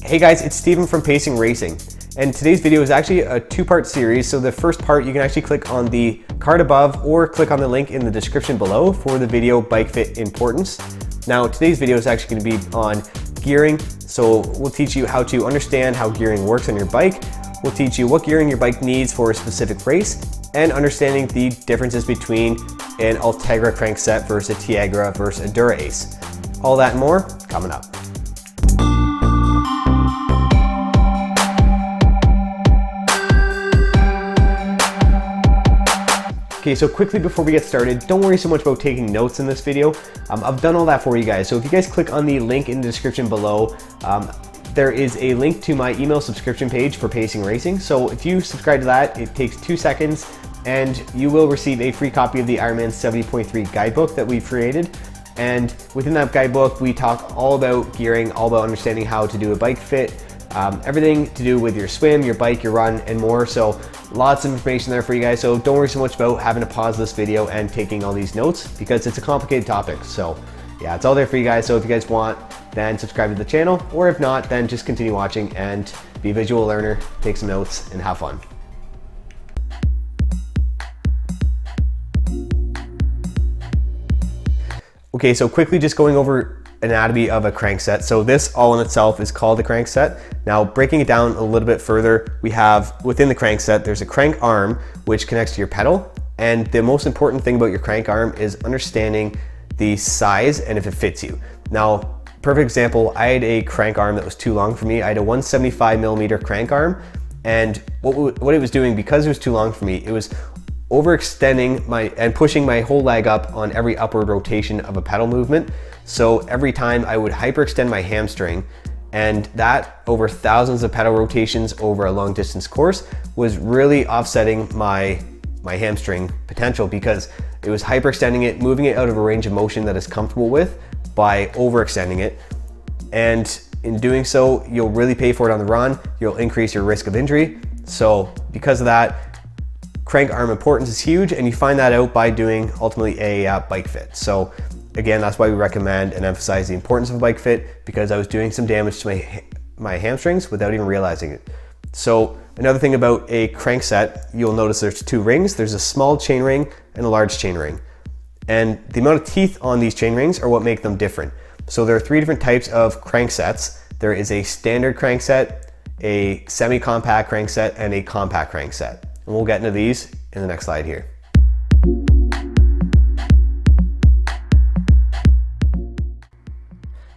Hey guys, it's Steven from Pacing Racing, and today's video is actually a two-part series. So the first part, you can actually click on the card above or click on the link in the description below for the video Bike Fit Importance. Now today's video is actually going to be on gearing, so we'll teach you how to understand how gearing works on your bike. We'll teach you what gearing your bike needs for a specific race, and understanding the differences between an Ultegra crankset versus a Tiagra versus a Dura Ace. All that and more coming up. Okay, so quickly before we get started, don't worry so much about taking notes in this video. I've done all that for you guys. So if you guys click on the link in the description below, there is a link to my email subscription page for Pacing Racing. So if you subscribe to that, it takes 2 seconds and you will receive a free copy of the Ironman 70.3 guidebook that we've created. And within that guidebook, we talk all about gearing, all about understanding how to do a bike fit, everything to do with your swim, your bike, your run, and more. So lots of information there for you guys. So don't worry so much about having to pause this video and taking all these notes because it's a complicated topic. So yeah, it's all there for you guys. So if you guys want, then subscribe to the channel, or if not, then just continue watching and be a visual learner, take some notes, and have fun. Okay, so quickly just going over anatomy of a crankset. So this all in itself is called a crankset. Now breaking it down a little bit further, we have within the crankset, there's a crank arm which connects to your pedal. And the most important thing about your crank arm is understanding the size and if it fits you. Now, perfect example, I had a crank arm that was too long for me. I had a 175mm crank arm, and what it was doing, because it was too long for me, it was overextending and pushing my whole leg up on every upward rotation of a pedal movement. So every time I would hyperextend my hamstring, and that over thousands of pedal rotations over a long distance course was really offsetting my hamstring potential, because it was hyperextending it, moving it out of a range of motion that it's comfortable with by overextending it. And in doing so, you'll really pay for it on the run. You'll increase your risk of injury. So because of that, crank arm importance is huge, and you find that out by doing ultimately a bike fit. So again, that's why we recommend and emphasize the importance of a bike fit, because I was doing some damage to my hamstrings without even realizing it. So another thing about a crankset, you'll notice there's 2 rings. There's a small chain ring and a large chain ring. And the amount of teeth on these chain rings are what make them different. So there are 3 different types of cranksets. There is a standard crankset, a semi-compact crankset, and a compact crankset. And we'll get into these in the next slide here.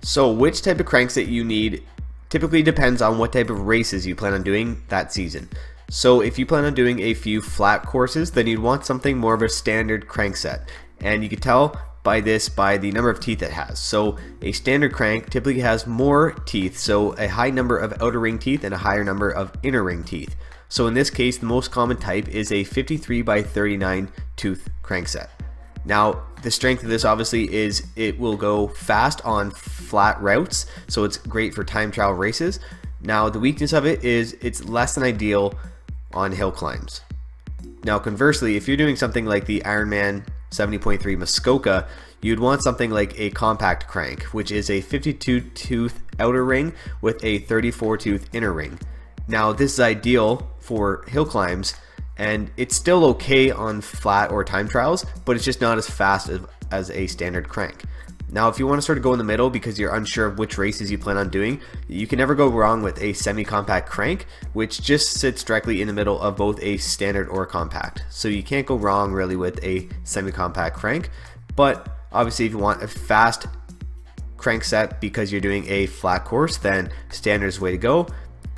So which type of crankset you need typically depends on what type of races you plan on doing that season. So if you plan on doing a few flat courses, then you'd want something more of a standard crankset. And you can tell by this by the number of teeth it has. So a standard crank typically has more teeth, so a high number of outer ring teeth and a higher number of inner ring teeth. So in this case, the most common type is a 53 by 39 tooth crankset. Now, the strength of this obviously is it will go fast on flat routes, so it's great for time trial races. Now, the weakness of it is it's less than ideal on hill climbs. Now, conversely, if you're doing something like the Ironman 70.3 Muskoka, you'd want something like a compact crank, which is a 52 tooth outer ring with a 34 tooth inner ring. Now, this is ideal for hill climbs, and it's still okay on flat or time trials, but it's just not as fast as a standard crank. Now, if you want to sort of go in the middle because you're unsure of which races you plan on doing, you can never go wrong with a semi-compact crank, which just sits directly in the middle of both a standard or a compact. So you can't go wrong really with a semi-compact crank, but obviously if you want a fast crankset because you're doing a flat course, then standard is the way to go.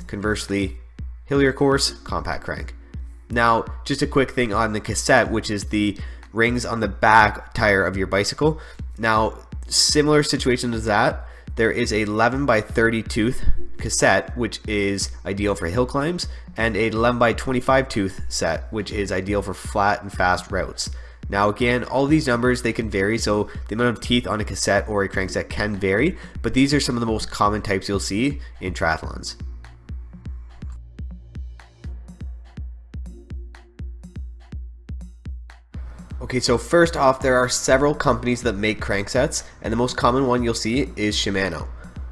Conversely, hillier course, compact crank. Now, just a quick thing on the cassette, which is the rings on the back tire of your bicycle. Now, similar situation to that, there is a 11 by 30 tooth cassette, which is ideal for hill climbs, and a 11 by 25 tooth set, which is ideal for flat and fast routes. Now again, all these numbers, they can vary, so the amount of teeth on a cassette or a crankset can vary, but these are some of the most common types you'll see in triathlons. Okay, so first off, there are several companies that make cranksets, and the most common one you'll see is Shimano.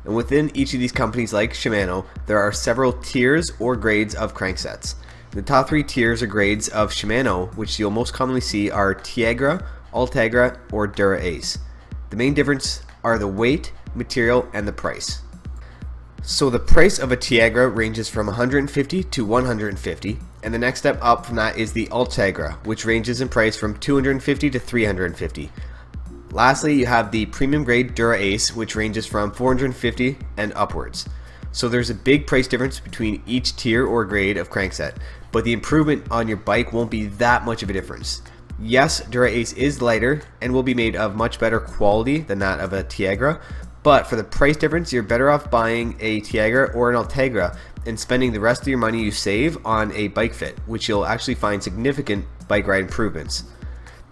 And within each of these companies like Shimano, there are several tiers or grades of cranksets. The top 3 tiers or grades of Shimano, which you'll most commonly see, are Tiagra, Ultegra, or Dura Ace. The main difference are the weight, material, and the price. So the price of a Tiagra ranges from 150 to 150, and the next step up from that is the Ultegra, which ranges in price from 250 to 350. Lastly, you have the premium grade Dura Ace, which ranges from 450 and upwards. So there's a big price difference between each tier or grade of crankset, but the improvement on your bike won't be that much of a difference. Yes, Dura Ace is lighter and will be made of much better quality than that of a Tiagra, but for the price difference, you're better off buying a Tiagra or an Ultegra and spending the rest of your money you save on a bike fit, which you'll actually find significant bike ride improvements.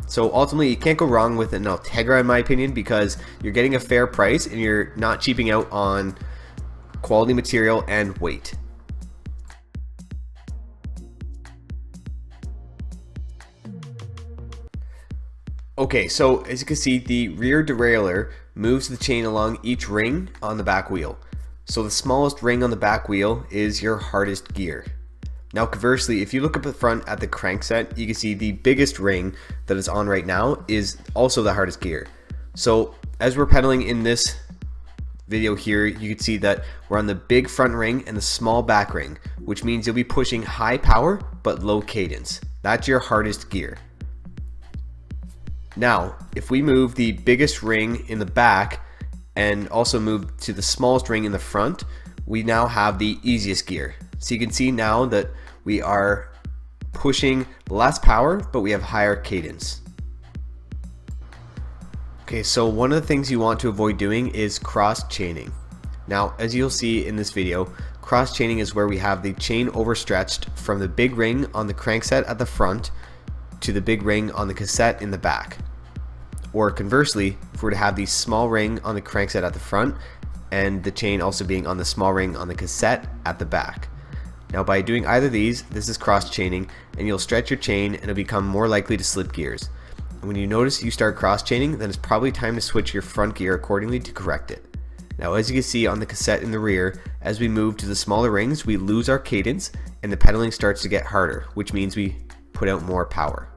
So ultimately, you can't go wrong with an Ultegra in my opinion, because you're getting a fair price and you're not cheaping out on quality material and weight. Okay, so as you can see, the rear derailleur moves the chain along each ring on the back wheel. So the smallest ring on the back wheel is your hardest gear. Now conversely, if you look up the front at the crankset, you can see the biggest ring that is on right now is also the hardest gear. So as we're pedaling in this video here, you can see that we're on the big front ring and the small back ring, which means you'll be pushing high power but low cadence. That's your hardest gear. Now, if we move the biggest ring in the back and also move to the smallest ring in the front, we now have the easiest gear. So you can see now that we are pushing less power, but we have higher cadence. Okay, so one of the things you want to avoid doing is cross chaining. Now, as you'll see in this video, cross chaining is where we have the chain overstretched from the big ring on the crankset at the front to the big ring on the cassette in the back. Or conversely, if we're to have the small ring on the crankset at the front and the chain also being on the small ring on the cassette at the back. Now by doing either of these, this is cross chaining, and you'll stretch your chain and it'll become more likely to slip gears. And when you notice you start cross chaining, then it's probably time to switch your front gear accordingly to correct it. Now as you can see on the cassette in the rear, as we move to the smaller rings, we lose our cadence and the pedaling starts to get harder, which means we put out more power.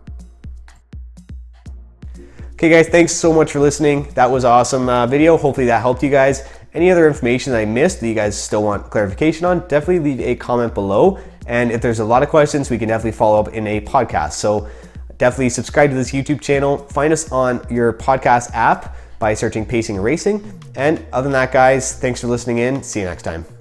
Okay guys, thanks so much for listening. That was awesome video. Hopefully that helped you guys. Any other information that I missed that you guys still want clarification on, definitely leave a comment below. And if there's a lot of questions, we can definitely follow up in a podcast. So definitely subscribe to this YouTube channel. Find us on your podcast app by searching Pacing and Racing. And other than that guys, thanks for listening in. See you next time.